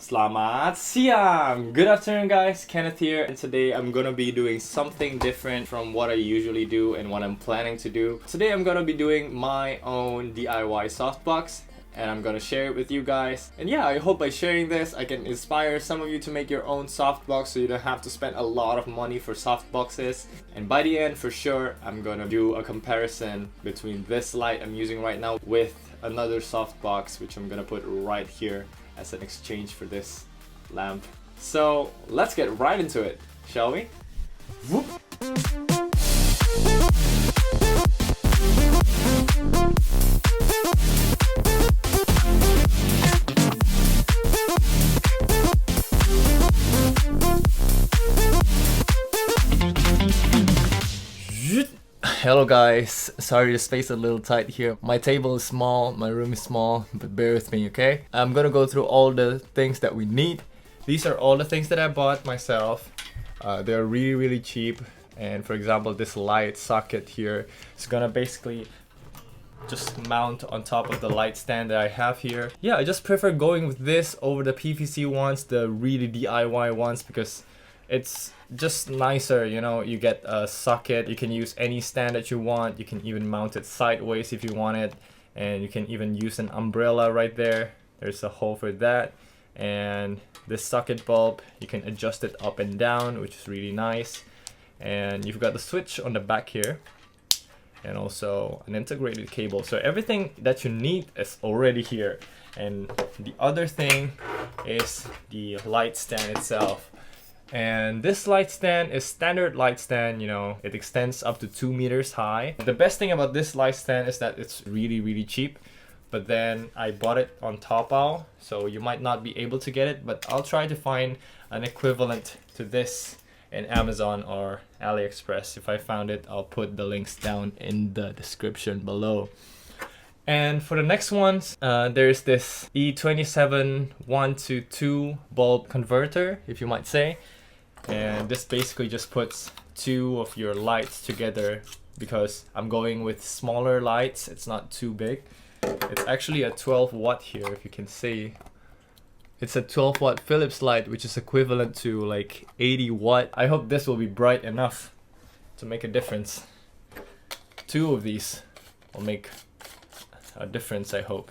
Selamat siang! Good afternoon guys, Kenneth here, and today I'm gonna be doing something different from what I usually do and what I'm planning to do. Today I'm gonna be doing my own DIY softbox and I'm gonna share it with you guys. And yeah, I hope by sharing this I can inspire some of you to make your own softbox so you don't have to spend a lot of money for softboxes. And by the end, for sure, I'm gonna do a comparison between this light I'm using right now with another softbox which I'm gonna put right here as an exchange for this lamp. So let's get right into it, shall we? Whoop. Hello guys, sorry the space is a little tight here. My table is small, my room is small, but bear with me, okay? I'm gonna go through all the things that we need. These are all the things that I bought myself. They're really cheap. And for example, this light socket here is gonna basically just mount on top of the light stand that I have here. Yeah, I just prefer going with this over the PVC ones, the really DIY ones, because it's just nicer, you know. You get a socket, you can use any stand that you want, you can even mount it sideways if you want it, and you can even use an umbrella right there. There's a hole for that. And this socket bulb, you can adjust it up and down, which is really nice. And you've got the switch on the back here, and also an integrated cable. So everything that you need is already here. And the other thing is the light stand itself. And this light stand is standard light stand, you know, it extends up to 2 meters high. The best thing about this light stand is that it's really cheap, but then I bought it on Taobao, so you might not be able to get it, but I'll try to find an equivalent to this in Amazon or AliExpress. If I found it, I'll put the links down in the description below. And for the next ones, there's this E27122 bulb converter, if you might say. And this basically just puts two of your lights together because I'm going with smaller lights. It's not too big. It's actually a 12 watt here, if you can see. It's a 12 watt Philips light, which is equivalent to like 80 watt. I hope this will be bright enough to make a difference. Two of these will make a difference, I hope.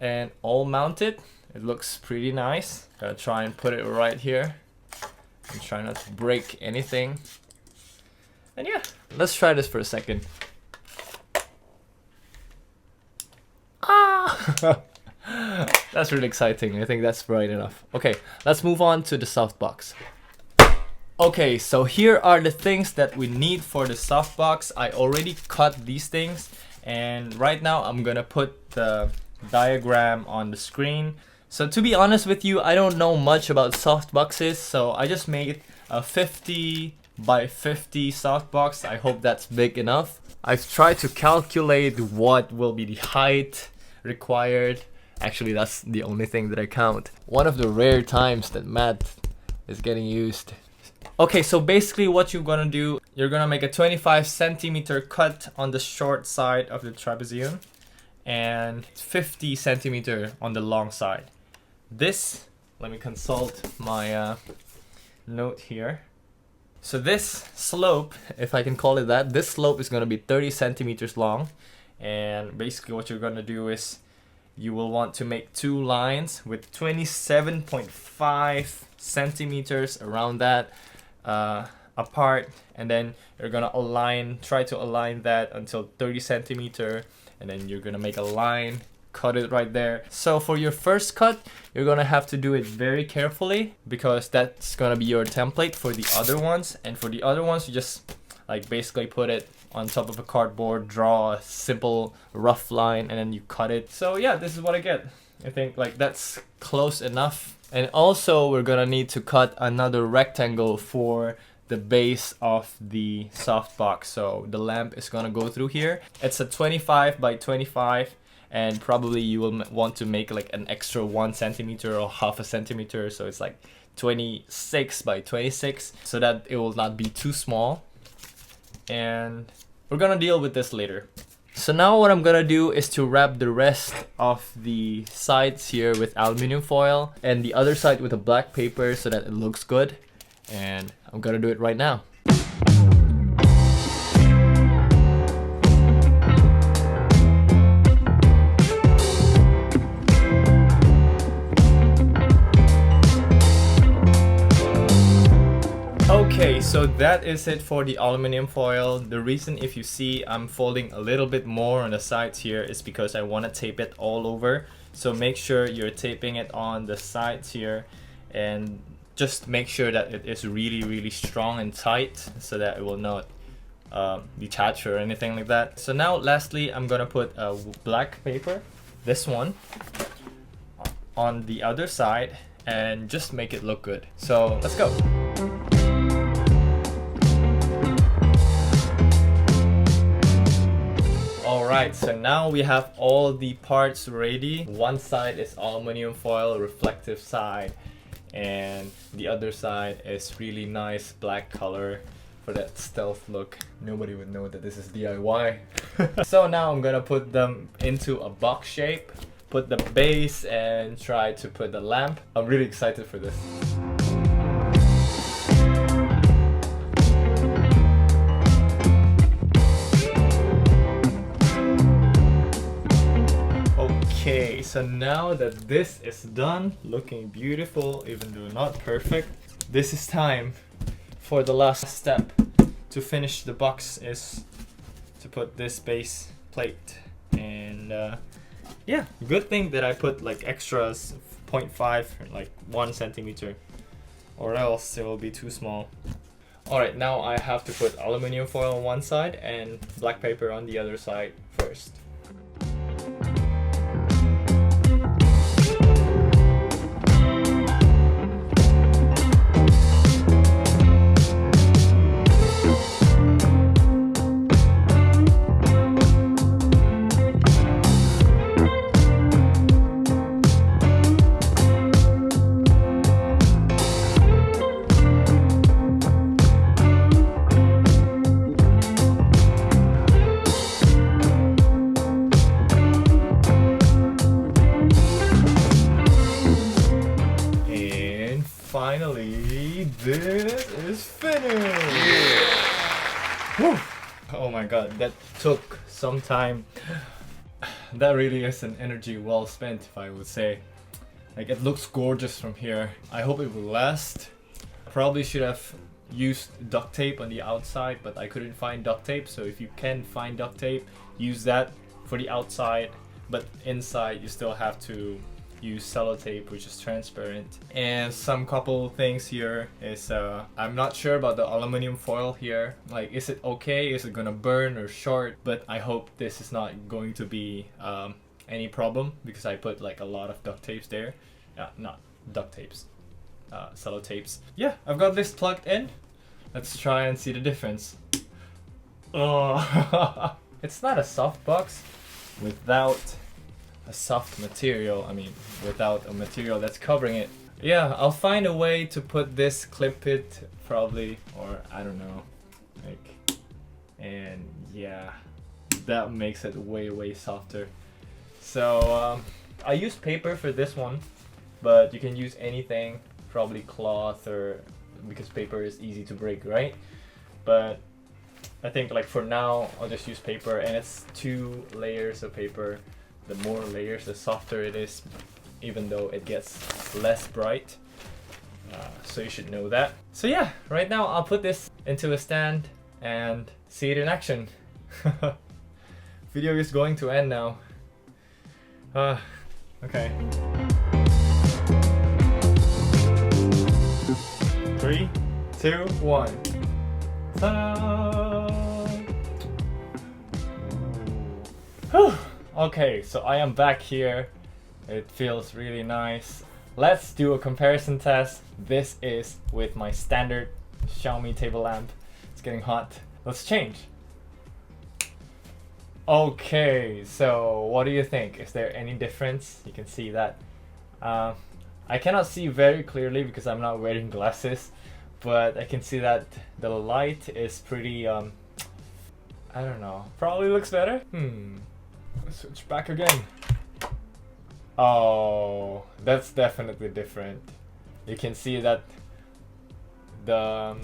And all mounted, it looks pretty nice. Gotta try and put it right here and try not to break anything. And yeah, let's try this for a second. Ah! That's really exciting. I think that's bright enough. Okay, let's move on to the softbox. Okay, so here are the things that we need for the softbox. I already cut these things, and right now I'm gonna put the diagram on the screen. So to be honest with you, I don't know much about softboxes, so I just made a 50 by 50 softbox. I hope that's big enough. I've tried to calculate what will be the height required. Actually, that's the only thing that I count. One of the rare times that math is getting used. Okay, so basically what you're gonna do, you're gonna make a 25 centimeter cut on the short side of the trapezium and 50 centimeter on the long side. This, let me consult my note here. So this slope, if I can call it that, this slope is gonna be 30 centimeters long. And basically what you're gonna do is you will want to make two lines with 27.5 centimeters around that apart, and then you're gonna try to align that until 30 centimeter, and then you're gonna make a line, cut it right there. So for your first cut, you're gonna have to do it very carefully because that's gonna be your template for the other ones. And for the other ones, you just like basically put it on top of a cardboard, draw a simple rough line, and then you cut it. So yeah, this is what I get. I think like that's close enough. And also we're gonna need to cut another rectangle for the base of the softbox. So the lamp is gonna go through here. It's a 25 by 25, and probably you will want to make like an extra 1 centimeter or half a centimeter. So it's like 26 by 26 so that it will not be too small. And we're gonna deal with this later. So now what I'm gonna do is to wrap the rest of the sides here with aluminum foil and the other side with a black paper so that it looks good. And I'm gonna do it right now. Okay, so that is it for the aluminum foil. The reason, if you see I'm folding a little bit more on the sides here, is because I want to tape it all over. So make sure you're taping it on the sides here, and just make sure that it is really strong and tight so that it will not detach or anything like that. So now lastly, I'm gonna put a black paper, this one, on the other side and just make it look good. So let's go. Alright, so now we have all the parts ready. One side is aluminum foil, reflective side, and the other side is really nice black color for that stealth look. Nobody would know that this is DIY. So now I'm gonna put them into a box shape, put the base, and try to put the lamp. I'm really excited for this. Okay, so now that this is done, looking beautiful, even though not perfect, this is time for the last step. To finish the box is to put this base plate. And yeah, good thing that I put like extras 0.5, like 1 centimeter, or else it will be too small. Alright, now I have to put aluminum foil on one side and black paper on the other side first. Finally, this is finished! Yeah. Oh my god, that took some time. That really is an energy well spent, if I would say. Like, it looks gorgeous from here. I hope it will last. Probably should have used duct tape on the outside, but I couldn't find duct tape. So if you can find duct tape, use that for the outside. But inside, you still have to use sellotape, which is transparent. And some couple things here is I'm not sure about the aluminum foil here. Like, is it okay? Is it gonna burn or short? But I hope this is not going to be any problem, because I put like a lot of duct tapes there. Not duct tapes, sellotapes. Yeah, I've got this plugged in. Let's try and see the difference. Oh, it's not a softbox without a soft material. I mean, without a material that's covering it. Yeah, I'll find a way to put this, clip it probably, or I don't know, like, and yeah, that makes it way softer. So I used paper for this one, but you can use anything, probably cloth, or because paper is easy to break, right? But I think like for now I'll just use paper, and it's 2 layers of paper. The more layers, the softer it is, even though it gets less bright. So you should know that. So yeah, right now I'll put this into a stand and see it in action. Video is going to end now. Okay. 3, 2, 1. Ta-da! Whew. Okay, so I am back here. It feels really nice. Let's do a comparison test. This is with my standard Xiaomi table lamp. It's getting hot. Let's change. Okay, so what do you think? Is there any difference? You can see that. I cannot see very clearly because I'm not wearing glasses, but I can see that the light is pretty I don't know. Probably looks better. Let's switch back again. Oh, that's definitely different. You can see that the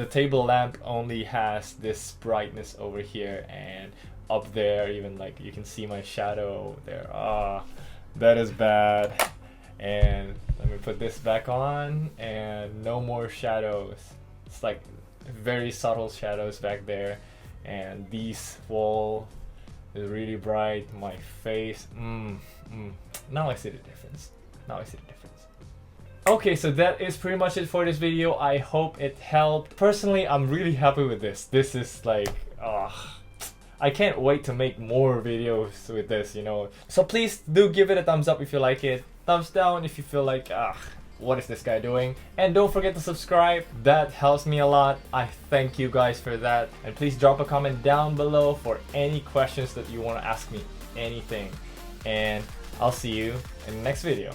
table lamp only has this brightness over here, and up there even like you can see my shadow there. Ah, that is bad. And let me put this back on, and no more shadows. It's like very subtle shadows back there, and this wall is really bright. My face, now I see the difference. Now I see the difference. Okay, so that is pretty much it for this video. I hope it helped. Personally, I'm really happy with this. This is like, I can't wait to make more videos with this, you know. So please do give it a thumbs up if you like it. Thumbs down if you feel like, what is this guy doing? And don't forget to subscribe. That helps me a lot. I thank you guys for that. And please drop a comment down below for any questions that you want to ask me. Anything. And I'll see you in the next video.